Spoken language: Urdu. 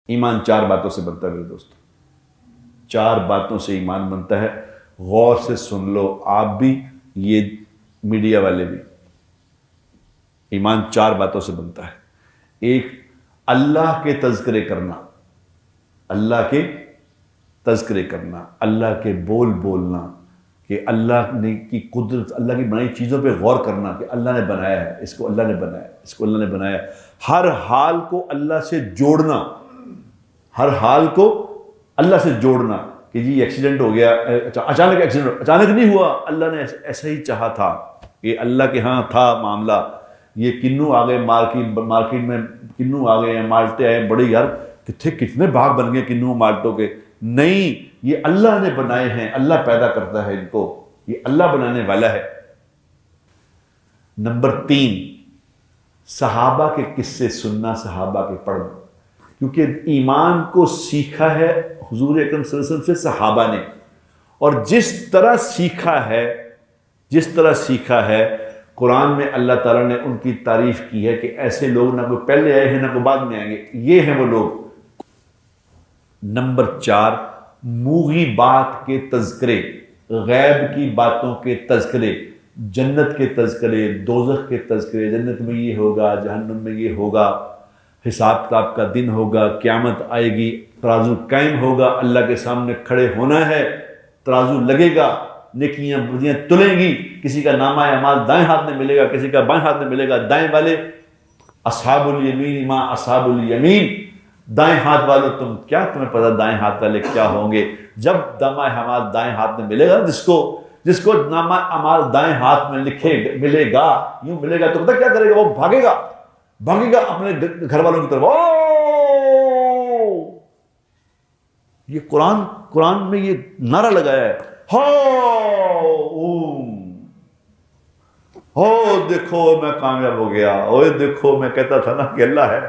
ایمان 4 باتوں سے بنتا ہے میرے دوست، 4 باتوں سے ایمان بنتا ہے. غور سے سن لو آپ بھی، یہ میڈیا والے بھی. ایمان 4 باتوں سے بنتا ہے. ایک، اللہ کے تذکرے کرنا، اللہ کے تذکرے کرنا، اللہ کے بول بولنا، کہ اللہ نے کی قدرت، اللہ کی بنائی چیزوں پہ غور کرنا کہ اللہ نے بنایا ہے، اس کو اللہ نے بنایا ہے، اس کو اللہ نے بنایا ہے. ہر حال کو اللہ سے جوڑنا، ہر حال کو اللہ سے جوڑنا کہ جی ایکسیڈنٹ ہو گیا، اچانک ایکسیڈنٹ، اچانک نہیں ہوا، اللہ نے ایسا ہی چاہا تھا، یہ اللہ کے ہاں تھا معاملہ. یہ کنو آ گئے مارکیٹ میں، کنو آ گئے ہیں، مالٹے آئے، بڑے یار کتنے باغ بن گئے کنو مالٹوں کے. نہیں، یہ اللہ نے بنائے ہیں، اللہ پیدا کرتا ہے ان کو، یہ اللہ بنانے والا ہے. نمبر 3، صحابہ کے قصے سننا، صحابہ کے پڑھنا، کیونکہ ایمان کو سیکھا ہے حضور اکرم صلی اللہ علیہ وسلم سے صحابہ نے، اور جس طرح سیکھا ہے قرآن میں اللہ تعالیٰ نے ان کی تعریف کی ہے کہ ایسے لوگ نہ کوئی پہلے آئے ہیں نہ کوئی بعد میں آئیں گے، یہ ہیں وہ لوگ. نمبر 4، موغی بات کے تذکرے، غیب کی باتوں کے تذکرے، جنت کے تذکرے، دوزخ کے تذکرے، جنت میں یہ ہوگا، جہنم میں یہ ہوگا، حساب کتاب کا دن ہوگا، قیامت آئے گی، ترازو قائم ہوگا، اللہ کے سامنے کھڑے ہونا ہے، ترازو لگے گا، نیکیاں بدیاں تلیں گی، کسی کا نامہ اعمال دائیں ہاتھ میں ملے گا، کسی کا بائیں ہاتھ میں ملے گا. دائیں والے اصحاب الیمین ما اصحاب الیمین، دائیں ہاتھ والے تمہیں پتا دائیں ہاتھ والے کیا ہوں گے. جب نامہ اعمال دائیں ہاتھ میں ملے گا، جس کو نامہ اعمال دائیں ہاتھ میں ملے گا، یوں ملے گا، تو پتہ کیا کرے گا؟ وہ بھاگے گا اپنے گھر والوں کی طرف. یہ قرآن میں یہ نعرہ لگایا ہے، دیکھو میں کامیاب ہو گیا، دیکھو میں کہتا تھا نا کہ اللہ ہے.